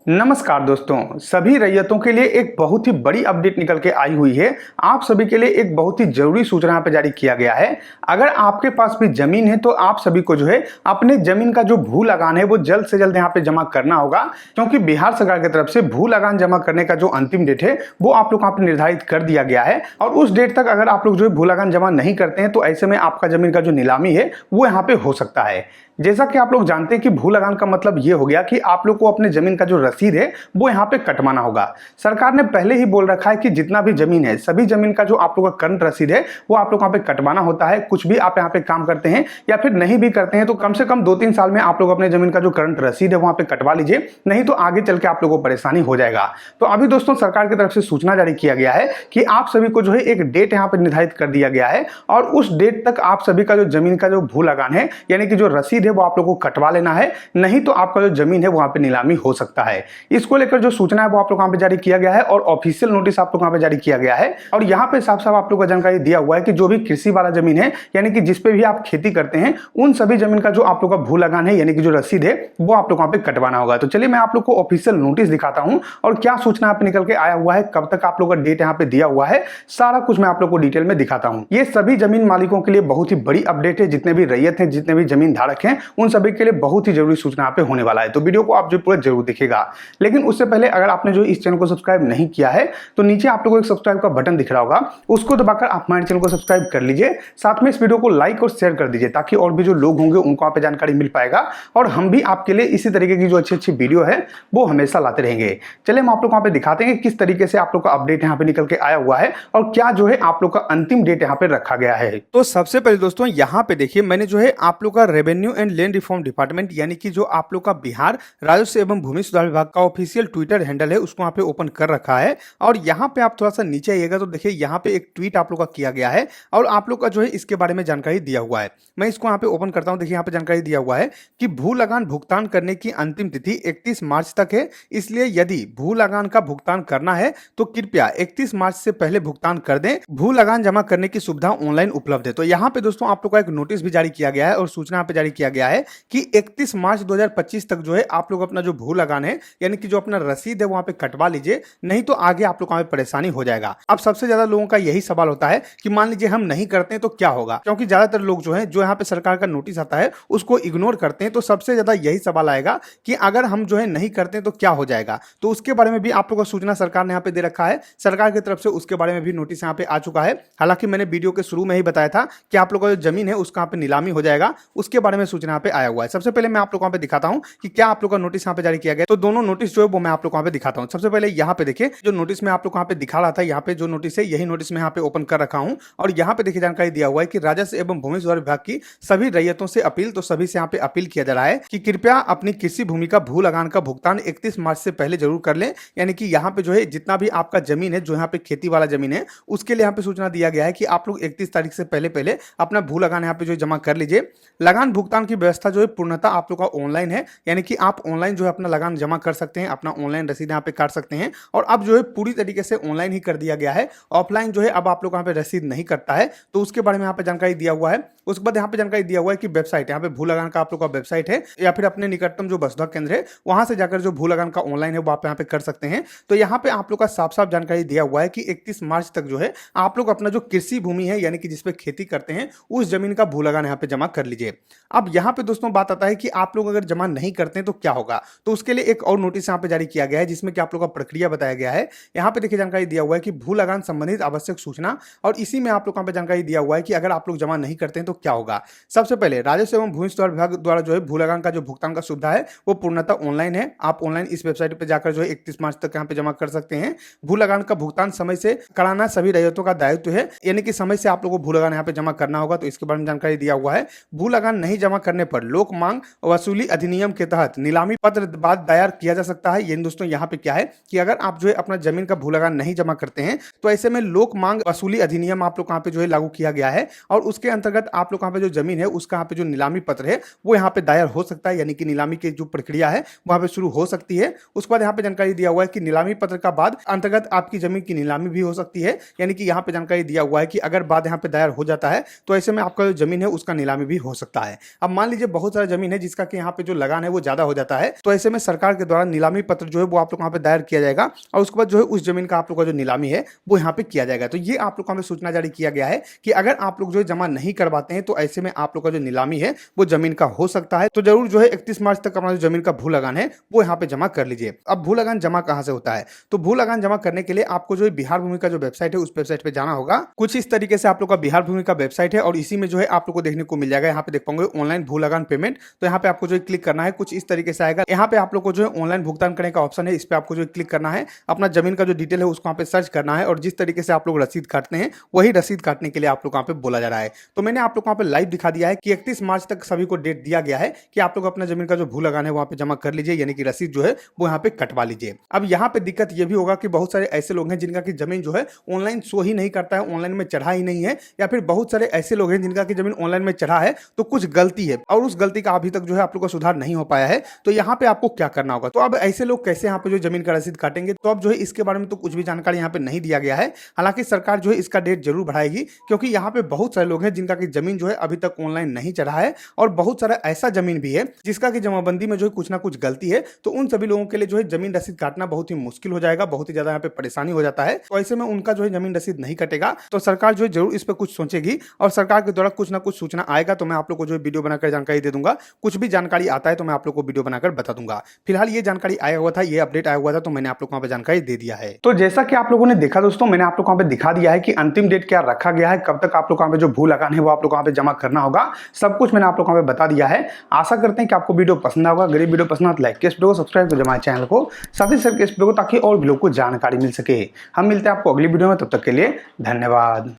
नमस्कार दोस्तों, सभी रैयतों के लिए एक बहुत ही बड़ी अपडेट निकल के आई हुई है। आप सभी के लिए एक बहुत ही जरूरी सूचना यहाँ पे जारी किया गया है। अगर आपके पास भी जमीन है तो आप सभी को जो है अपने जमीन का जो भू लगान है वो जल्द से जल्द यहाँ पे जमा करना होगा, क्योंकि बिहार सरकार की तरफ से भू लगान जमा करने का जो अंतिम डेट है वो आप लोग यहाँ पे निर्धारित कर दिया गया है। और उस डेट तक अगर आप लोग जो है भू लगान जमा नहीं करते हैं तो ऐसे में आपका जमीन का जो नीलामी है वो यहाँ पे हो सकता है। जैसा कि आप लोग जानते हैं कि भू लगान का मतलब ये हो गया कि आप लोग को अपने जमीन का जो रसीद है वो यहाँ पे कटवाना होगा। सरकार ने पहले ही बोल रखा है कि जितना भी जमीन है सभी जमीन का जो आप लोग का करंट रसीद है वो आप लोग यहाँ पे कटवाना होता है। कुछ भी आप यहाँ पे काम करते हैं या फिर नहीं भी करते हैं तो कम से कम 2-3 साल में आप लोग अपने जमीन का जो करंट रसीद है वहां पे कटवा लीजिए, नहीं तो आगे चल के आप लोगों को परेशानी हो जाएगा। तो अभी दोस्तों सरकार की तरफ से सूचना जारी किया गया है कि आप सभी को जो है एक डेट यहाँ पे निर्धारित कर दिया गया है और उस डेट तक आप सभी का जो जमीन का जो भू लगान है यानी कि जो रसीद है वो आप लोग को कटवा लेना है, नहीं तो आपका जो जमीन है वहां पे नीलामी हो सकता है। इसको लेकर जो सूचना है वो आप लोग वहां पे जारी किया गया है और ऑफिशियल नोटिस आप लोग वहां पे जारी किया गया है। और यहाँ पे साफ साफ आप लोग को जानकारी दिया हुआ है कि जो भी कृषि वाला जमीन है यानी कि जिसपे भी आप खेती करते हैं उन सभी जमीन का जो आप लोग का भू लगान है यानी कि जो रसीद है वो आप लोग वहां पे कटवाना होगा। तो चलिए मैं आप लोग को ऑफिशियल नोटिस दिखाता हूं और क्या सूचना यहाँ पे निकल के आया हुआ है, कब तक आप लोग का डेट यहाँ पे दिया हुआ है, सारा कुछ मैं आप लोग को डिटेल में दिखाता हूं। ये सभी जमीन मालिकों के लिए बहुत ही बड़ी अपडेट है। जितने भी रैयत हैं, जितने भी जमीन धारक हैं, उन सभी के लिए बहुत ही जरूरी सूचना यहाँ पे होने वाला है। तो वीडियो को आप जो पूरा जरूर देखिएगा। लेकिन उससे पहले अगर आपने जो इस चैनल को सब्सक्राइब नहीं किया है तो नीचे आप लोगों को एक सब्सक्राइब का बटन दिख रहा होगा, उसको दबाकर आप हमारे चैनल को सब्सक्राइब कर लीजिए। साथ में इस वीडियो को लाइक और शेयर कर दीजिए ताकि और भी जो लोग होंगे उनको आप जानकारी मिल पाएगा और हम भी आपके लिए इसी तरीके की जो अच्छी अच्छी वीडियो है वो हमेशा लाते रहेंगे। चलिए हम आप लोग वहां पे दिखाते हैं किस तरीके से आप लोग का अपडेट यहाँ पे निकल के आया हुआ है और क्या जो है आप लोग का अंतिम डेट यहाँ पे रखा गया है। तो सबसे पहले दोस्तों यहाँ पे देखिए, मैंने जो है आप लोग का revenue and land reform department यानी कि जो आप लोग का बिहार राजस्व एवं भूमि सुधार विभाग का ऑफिशियल ट्विटर हैंडल है उसको यहाँ पे ओपन कर रखा है। और यहाँ पे आप थोड़ा सा नीचे आइएगा तो देखिए यहाँ पे एक ट्वीट आप लोग का किया गया है और आप लोग का जो है इसके बारे में जानकारी दिया हुआ है। मैं इसको यहाँ पे ओपन करता हूँ। देखिए यहाँ पे जानकारी दिया हुआ है कि भू लगान भुगतान करने की अंतिम तिथि 31 मार्च तक है, इसलिए यदि भू लगान का भुगतान करना है तो कृपया 31 मार्च से पहले भुगतान कर दें। भू लगान जमा करने की सुविधा ऑनलाइन उपलब्ध है। तो यहाँ पे दोस्तों आप लोग का एक नोटिस भी जारी किया गया है और सूचना यहाँ पे जारी किया गया है कि 31 मार्च 2025 तक जो है आप लोग अपना जो भू लगान है यानी कि जो अपना रसीद है वहां पे कटवा लीजिए, नहीं तो आगे आप लोग को परेशानी हो जाएगा। अब सबसे ज्यादा लोगों का यही सवाल होता है कि मान लीजिए हम नहीं करते हैं तो क्या होगा, क्योंकि ज्यादातर लोग जो है जो यहाँ पे सरकार का नोटिस आता है उसको इग्नोर करते हैं। तो सबसे ज्यादा यही सवाल आएगा कि अगर हम जो है नहीं करते हैं तो क्या हो जाएगा। तो उसके बारे में भी आप लोग को सूचना सरकार ने यहाँ पे दे रखा है। सरकार की तरफ से उसके बारे में भी नोटिस यहाँ पे आ चुका है। हालांकि मैंने वीडियो के शुरू में ही बताया था कि आप लोग का जो जमीन है उसका यहाँ पे नीलामी हो जाएगा, उसके बारे में सूचना यहाँ पे आया हुआ है। सबसे पहले मैं आप लोग को यहाँ पे दिखाता हूँ कि क्या आप लोग का नोटिस यहाँ पे जारी किया गया। तो दोनों नोटिस जो है वो मैं आप लोग को यहाँ पे दिखाता हूँ। सबसे पहले यहाँ पे देखिए जो नोटिस में आप लोग को यहाँ पे दिखा रहा था, यहाँ पे जो नोटिस है यही नोटिस में यहाँ पे ओपन कर रखा हूँ और यहाँ पे देखिए जानकारी दिया हुआ है कि राजस्व एवं भूमि सुधार विभाग की सभी रैयतों से अपील। तो सभी से यहाँ पे अपील किया जा रहा है कि कृपया अपनी कृषि भूमि का भू लगान का भुगतान 31 मार्च से पहले जरूर कर लें। यानी कि यहाँ पे जो है जितना भी आपका जमीन है जो यहाँ पे खेती वाला जमीन है उसके लिए यहाँ पे सूचना दिया गया है कि आप लोग 31 तारीख से पहले अपना भू लगान यहाँ पे जो जमा कर लीजिए। लगान भुगतान की व्यवस्था जो है पूर्णतः आप लोग का ऑनलाइन है, यानी कि आप ऑनलाइन जो है अपना लगान जमा कर सकते हैं, अपना ऑनलाइन रसीद यहाँ पे काट सकते हैं। और अब जो है पूरी तरीके से ऑनलाइन ही कर दिया गया है। ऑफलाइन जो है अब आप लोग यहाँ पे रसीद नहीं करता है, तो उसके बारे में यहाँ पे जानकारी दिया हुआ है। उसके बाद यहाँ पे जानकारी दिया हुआ है कि वेबसाइट यहाँ पे भू लगान का आप लोग का वेबसाइट है या फिर अपने निकटतम जो वसुधा केंद्र है वहां से जाकर जो भू लगान का ऑनलाइन है वो आप यहाँ पे कर सकते हैं। तो यहाँ पे आप लोग का साफ साफ जानकारी दिया हुआ है कि 31 मार्च तक जो है आप लोग अपना जो कृषि भूमि है यानी कि जिसपे खेती करते हैं उस जमीन का भू लगान यहाँ पे जमा कर लीजिए। अब यहाँ पे दोस्तों बात आता है कि आप लोग अगर जमा नहीं करते हैं तो क्या होगा। तो उसके लिए एक और नोटिस यहाँ पे जारी किया गया है जिसमें कि आप लोग का प्रक्रिया बताया गया है। यहाँ पे देखिए जानकारी दिया हुआ है कि भू लगान संबंधित आवश्यक सूचना, और इसी में आप लोग यहाँ पे जानकारी दिया हुआ है कि अगर आप लोग जमा नहीं करते हैं तो क्या होगा। सबसे पहले राजस्व एवं भूमि सुधार विभाग द्वारा जो है भू लगान का जो भुगतान का सुविधा है वो पूर्णतः ऑनलाइन है। आप ऑनलाइन इस वेबसाइट पे जाकर जो है 31 मार्च तक यहाँ पे जमा कर सकते हैं। भू लगान का भुगतान समय से कराना सभी रैयतों का दायित्व है, यानी कि समय से आप लोगों को भू लगान यहाँ पे जमा करना होगा। तो इसके बारे में जानकारी दिया हुआ है। भू लगान नहीं जमा करने पर लोक मांग वसूली अधिनियम के तहत नीलामी पत्र बाद दायर किया जा सकता है। ये दोस्तों यहाँ पे क्या है कि अगर आप जो है अपना जमीन का भू लगान नहीं जमा करते हैं तो ऐसे में लोक मांग वसूली अधिनियम आप लोग यहाँ पे जो है लागू किया गया है और उसके अंतर्गत आप लोग यहाँ पे जो जमीन है उसका यहाँ पे जो नीलामी पत्र है वो यहाँ पे दायर हो सकता है, यानी कि नीलामी की जो प्रक्रिया है वहां पे शुरू हो सकती है। उसके बाद यहाँ पे जानकारी दिया हुआ है कि नीलामी पत्र का बाद अंतर्गत आपकी जमीन की नीलामी भी हो सकती है, यानी कि यहाँ पे जानकारी दिया हुआ है कि अगर बाद यहाँ पे दायर हो जाता है तो ऐसे में आपका जो जमीन है उसका नीलामी भी हो सकता है। अब मान लीजिए बहुत सारा जमीन है जिसका कि यहाँ पे जो लगान है वो ज्यादा हो जाता है, तो ऐसे में सरकार के द्वारा नीलामी पत्र जो है वो आप लोग यहाँ पे दायर किया जाएगा और उसके बाद जो है उस जमीन का आप लोग का जो नीलामी है वो यहाँ पे किया जाएगा। तो ये आप लोग को हमें सूचना जारी किया गया है कि अगर आप लोग जो है जमा नहीं करवाते हैं तो ऐसे में आप लोग का जो नीलामी है वो जमीन का हो सकता है। तो जरूर जो है 31 मार्च तक अपना जो जमीन का भू लगान है वो यहाँ पे जमा कर लीजिए। अब भू लगान जमा कहाँ से होता है, तो भू लगान जमा करने के लिए आपको जो है बिहार भूमि का जो वेबसाइट है उस वेबसाइट पे जाना होगा। कुछ इस तरीके से आप लोग का बिहार भूमि का वेबसाइट है और इसी में जो है आप लोग को देखने को मिल जाएगा, यहाँ पे देख पाओगे ऑनलाइन भू लगान पेमेंट। तो यहाँ पे आपको जो है क्लिक करना है, कुछ इस तरीके से आएगा। यहाँ पे आप लोग को जो है ऑनलाइन भुगतान करने का ऑप्शन है, इस पे आपको जो है क्लिक करना है, अपना जमीन का जो डिटेल है उसको यहाँ पे सर्च करना है और जिस तरीके से आप लोग रसीद काटते हैं वही रसीद काटने के लिए आप लोग यहाँ पे बोला जा रहा है। तो मैंने आप लोग को यहाँ पे लाइव दिखा दिया है कि 31 मार्च तक सभी को डेट दिया गया है कि आप लोग अपना जमीन का जो भू लगान है वहां पे जमा कर लीजिए, यानी कि रसीद जो है वो यहाँ पे कटवा लीजिए। अब यहाँ पे दिक्कत ये भी होगा कि बहुत सारे ऐसे लोग हैं जिनका की जमीन जो है ऑनलाइन शो ही नहीं करता है, ऑनलाइन में चढ़ा ही नहीं है, या फिर बहुत सारे ऐसे लोग हैं जिनका की जमीन ऑनलाइन में चढ़ा है तो कुछ गलती है और उस गलती का अभी तक जो है आप लोग का सुधार नहीं हो पाया है। तो यहाँ पे आपको क्या करना होगा, तो अब ऐसे लोग कैसे यहाँ पे जो जमीन का रसीद काटेंगे, तो अब जो है इसके बारे में तो कुछ भी जानकारी यहाँ पे नहीं दिया गया है। हालांकि सरकार जो है इसका डेट जरूर बढ़ाएगी क्योंकि यहाँ पे बहुत सारे लोग हैं जिनका की जमीन जो है अभी तक ऑनलाइन नहीं चढ़ा है और बहुत सारा ऐसा जमीन भी है जिसका की जमाबंदी में जो है कुछ ना कुछ गलती है। तो उन सभी लोगों के लिए जो है जमीन रसीद काटना बहुत ही मुश्किल हो जाएगा, बहुत ही ज्यादा यहाँ पे परेशानी हो जाता है। तो ऐसे में उनका जो है जमीन रसीद नहीं कटेगा। तो सरकार जो है जरूर इस पर कुछ सोचेगी और सरकार के द्वारा कुछ ना कुछ सूचना आएगा तो मैं आप लोग को जो है वीडियो बनाकर जानकारी दे दूंगा। कुछ भी जानकारी आता है तो मैं आप लोग को वीडियो बनाकर बता दूंगा। फिलहाल ये जानकारी आया हुआ था, ये अपडेट आया हुआ था, तो मैंने आप लोग को वहां पे जानकारी दे दिया है। तो जैसा कि आप लोगों ने देखा दोस्तों, मैंने आप लोग को वहां पे दिखा दिया है कि अंतिम डेट क्या रखा गया है, कब तक आप लोग वहां पे जो भू लगान है वो आप लोग वहां पे जमा करना होगा, सब कुछ मैंने आप लोग वहां पे बता दिया है। आशा करते हैं कि आपको वीडियो पसंद आएगा। अगर ये वीडियो पसंद आए तो लाइक वीडियो को, सब्सक्राइब कर हमारे चैनल को, साथ ही शेयर वीडियो को, ताकि और भी लोगों को जानकारी मिल सके। हम मिलते हैं आपको अगली वीडियो में, तब तक के लिए धन्यवाद।